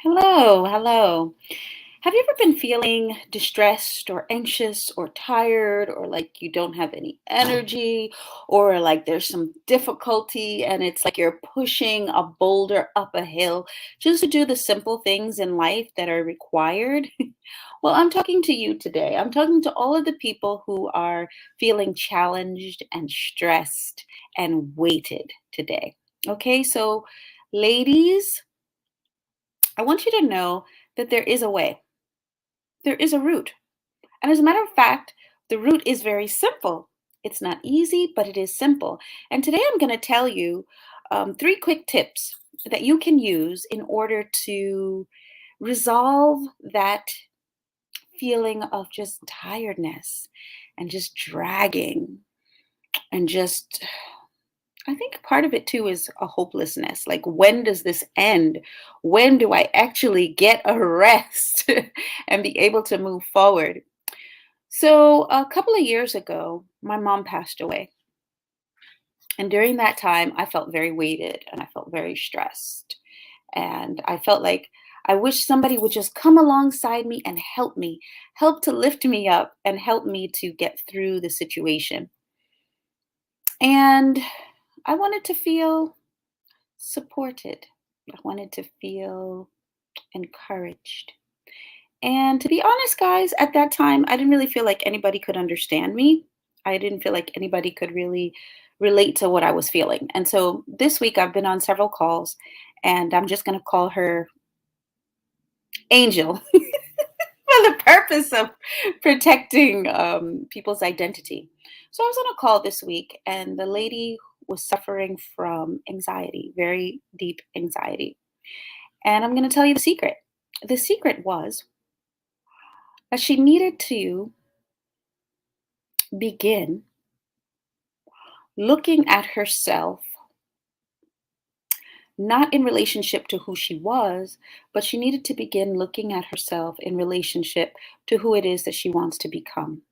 Hello, hello. Have you ever been feeling distressed or anxious or tired or like you don't have any energy or like there's some difficulty and it's like you're pushing a boulder up a hill just to do the simple things in life that are required? Well, I'm talking to you today. I'm talking to all of the people who are feeling challenged and stressed and weighted today. Okay, so ladies, I want you to know that there is a way. There is a route. And as a matter of fact, the route is very simple. It's not easy, but it is simple. And today I'm going to tell you three quick tips that you can use in order to resolve that feeling of just tiredness and just dragging and just I think part of it too is a hopelessness. Like, when does this end? When do I actually get a rest and be able to move forward? So, a couple of years ago, my mom passed away. And during that time, I felt very weighted and I felt very stressed. And I felt like I wish somebody would just come alongside me, help to lift me up and help me to get through the situation. And I wanted to feel supported. I wanted to feel encouraged. And to be honest, guys, at that time, I didn't really feel like anybody could understand me. I didn't feel like anybody could really relate to what I was feeling. And so this week, I've been on several calls, and I'm just going to call her Angel for the purpose of protecting people's identity. So I was on a call this week, and the lady was suffering from anxiety, very deep anxiety. And I'm going to tell you the secret. The secret was that she needed to begin looking at herself not in relationship to who she was, but she needed to begin looking at herself in relationship to who it is that she wants to become.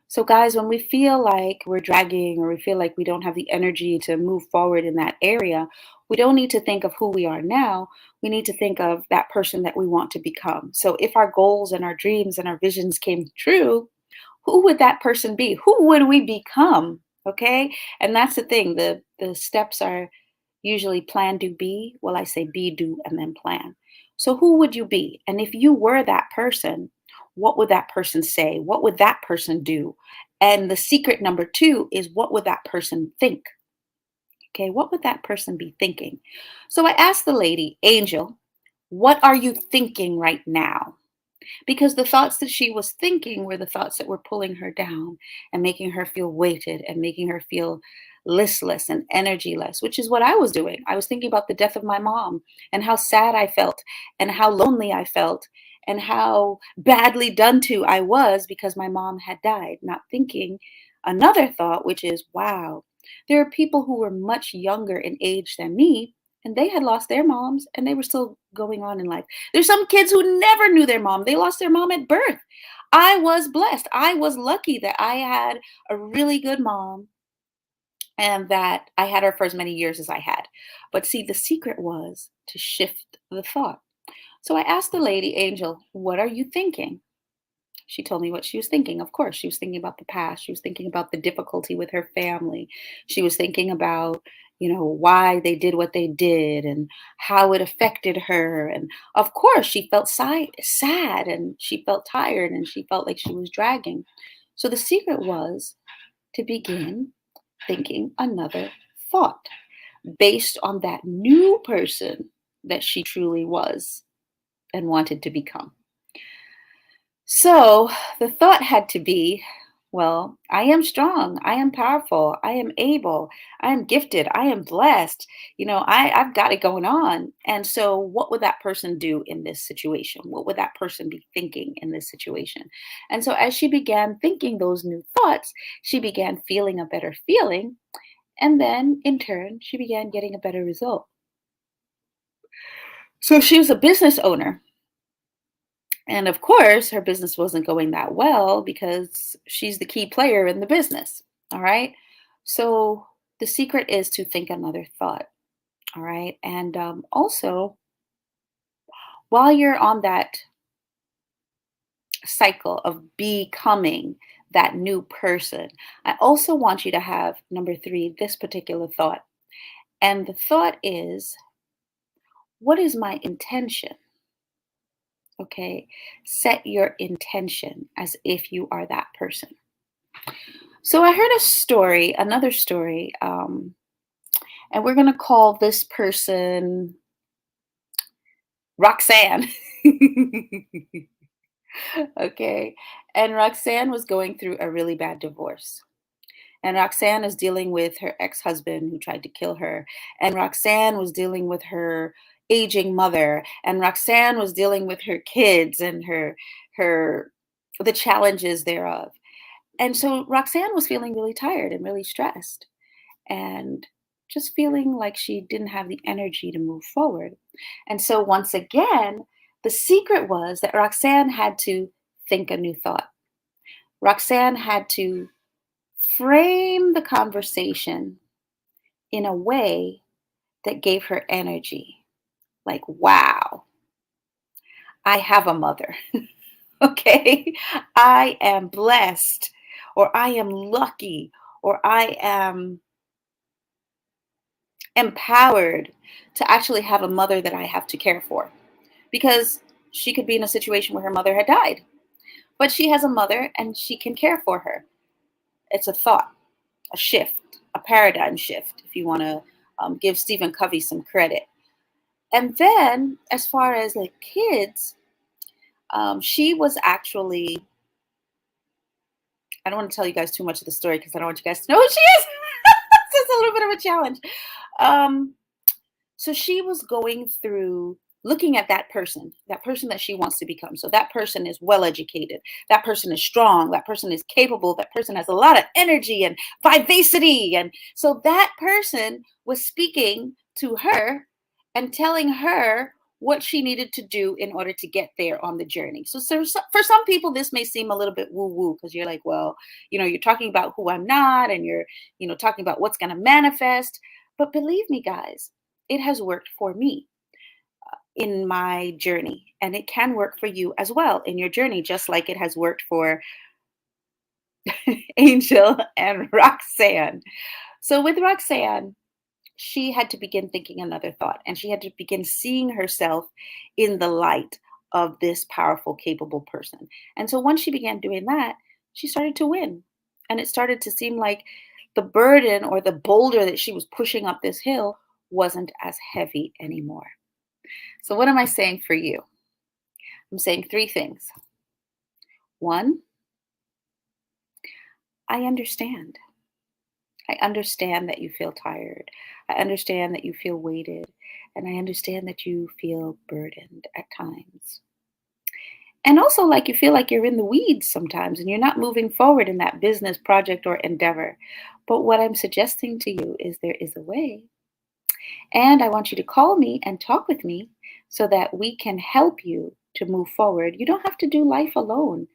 So, guys, when we feel like we're dragging or we feel like we don't have the energy to move forward in that area, we don't need to think of who we are now. We need to think of that person that we want to become. So, if our goals and our dreams and our visions came true, who would that person be? Who would we become? Okay. And that's the thing. The steps are usually plan, do, be. Well, I say be, do, and then plan. So who would you be? And if you were that person, what would that person say? What would that person do? And the secret number two is, what would that person think? Okay, what would that person be thinking? So I asked the lady, Angel, what are you thinking right now? Because the thoughts that she was thinking were the thoughts that were pulling her down and making her feel weighted and making her feel listless and energyless, which is what I was doing. I was thinking about the death of my mom and how sad I felt and how lonely I felt and how badly done to I was because my mom had died, not thinking another thought, which is, wow, there are people who were much younger in age than me and they had lost their moms and they were still going on in life. There's some kids who never knew their mom. They lost their mom at birth. I was blessed. I was lucky that I had a really good mom and that I had her for as many years as I had. But see, the secret was to shift the thought. So I asked the lady, Angel, what are you thinking? She told me what she was thinking. Of course, she was thinking about the past. She was thinking about the difficulty with her family. She was thinking about, why they did what they did and how it affected her. And of course, she felt sad and she felt tired and she felt like she was dragging. So the secret was to begin thinking another thought based on that new person that she truly was and wanted to become. So the thought had to be, well, I am strong, I am powerful, I am able, I am gifted, I am blessed. I've got it going on. And so, what would that person do in this situation? What would that person be thinking in this situation? And so, as she began thinking those new thoughts, she began feeling a better feeling. And then, in turn, she began getting a better result. So, she was a business owner. And of course, her business wasn't going that well because she's the key player in the business. All right. So the secret is to think another thought. All right. And also, While you're on that cycle of becoming that new person, I also want you to have number three, this particular thought. And the thought is, what is my intention? Okay. Set your intention as if you are that person. So I heard a story, another story, and we're going to call this person Roxanne. Okay. And Roxanne was going through a really bad divorce. And Roxanne is dealing with her ex-husband who tried to kill her. And Roxanne was dealing with her aging mother. And Roxanne was dealing with her kids and her the challenges thereof. And so Roxanne was feeling really tired and really stressed and just feeling like she didn't have the energy to move forward. And so once again, the secret was that Roxanne had to think a new thought. Roxanne had to frame the conversation in a way that gave her energy. Like, wow, I have a mother. Okay. I am blessed, or I am lucky, or I am empowered to actually have a mother that I have to care for. Because she could be in a situation where her mother had died, but she has a mother and she can care for her. It's a thought, a shift, a paradigm shift, if you want to give Stephen Covey some credit. And then, as far as like kids, she was actually, I don't want to tell you guys too much of the story because I don't want you guys to know who she is. So it's a little bit of a challenge. Um, So she was going through looking at that person that she wants to become. So that person is well educated. That person is strong. That person is capable. That person has a lot of energy and vivacity. And so that person was speaking to her and telling her what she needed to do in order to get there on the journey. So for some people, this may seem a little bit woo woo because you're like, well, you're talking about who I'm not and you're, talking about what's going to manifest. But believe me, guys, it has worked for me in my journey, and it can work for you as well in your journey, just like it has worked for Angel and Roxanne. So, with Roxanne, she had to begin thinking another thought, and she had to begin seeing herself in the light of this powerful, capable person. And so, once she began doing that, she started to win. And it started to seem like the burden or the boulder that she was pushing up this hill wasn't as heavy anymore. So, what am I saying for you? I'm saying three things. One, I understand. I understand that you feel tired. I understand that you feel weighted. And I understand that you feel burdened at times. And also, like you feel like you're in the weeds sometimes and you're not moving forward in that business project or endeavor. But what I'm suggesting to you is there is a way. And I want you to call me and talk with me so that we can help you to move forward. You don't have to do life alone.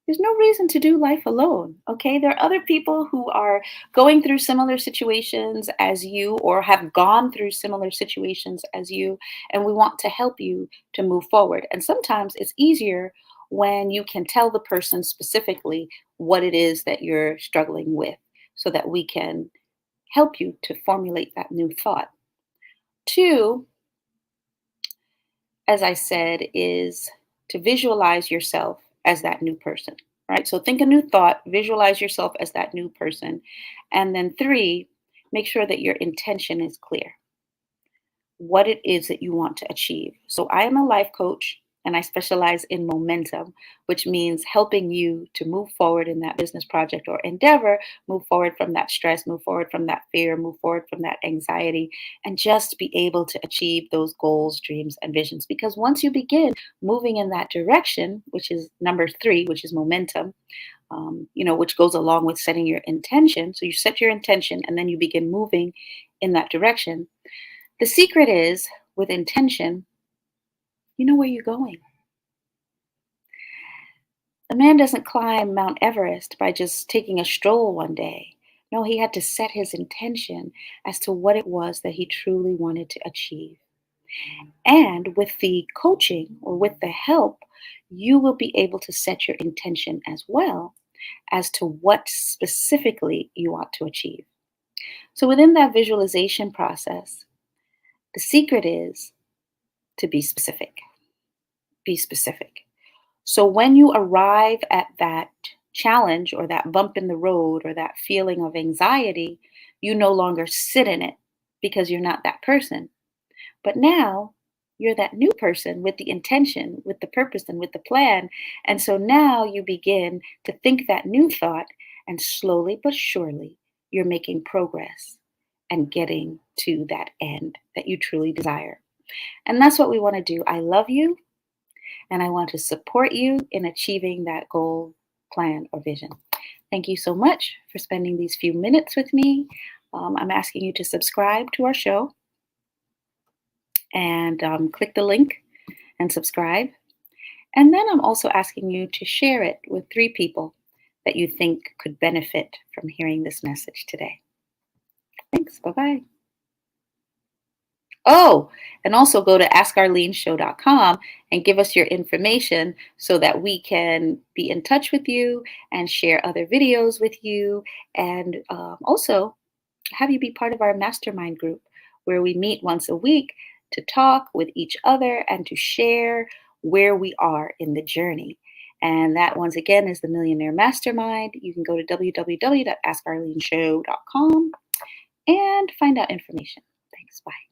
There's no reason to do life alone. Okay. There are other people who are going through similar situations as you or have gone through similar situations as you, and we want to help you to move forward. And sometimes it's easier when you can tell the person specifically what it is that you're struggling with so that we can help you to formulate that new thought. Two, as I said, is to visualize yourself as that new person, right? So think a new thought, visualize yourself as that new person. And then three, make sure that your intention is clear, what it is that you want to achieve. So I am a life coach and I specialize in momentum, which means helping you to move forward in that business project or endeavor, move forward from that stress, move forward from that fear, move forward from that anxiety, and just be able to achieve those goals, dreams, and visions. Because once you begin moving in that direction, which is number three, which is momentum, which goes along with setting your intention. So you set your intention and then you begin moving in that direction. The secret is with intention, you know where you're going. A man doesn't climb Mount Everest by just taking a stroll one day. No, he had to set his intention as to what it was that he truly wanted to achieve. And with the coaching or with the help, you will be able to set your intention as well as to what specifically you want to achieve. So within that visualization process, the secret is to be specific. Be specific. So when you arrive at that challenge or that bump in the road or that feeling of anxiety, you no longer sit in it because you're not that person. But now you're that new person with the intention, with the purpose, and with the plan. And so now you begin to think that new thought, and slowly but surely, you're making progress and getting to that end that you truly desire. And that's what we want to do. I love you, and I want to support you in achieving that goal, plan, or vision. Thank you so much for spending these few minutes with me. I'm asking you to subscribe to our show and click the link and subscribe. And then I'm also asking you to share it with 3 people that you think could benefit from hearing this message today. Thanks. Bye bye. Oh, and also go to askarleneshow.com and give us your information so that we can be in touch with you and share other videos with you, and also have you be part of our mastermind group where we meet once a week to talk with each other and to share where we are in the journey. And that, once again, is the Millionaire Mastermind. You can go to www.askarleneshow.com and find out information. Thanks. Bye.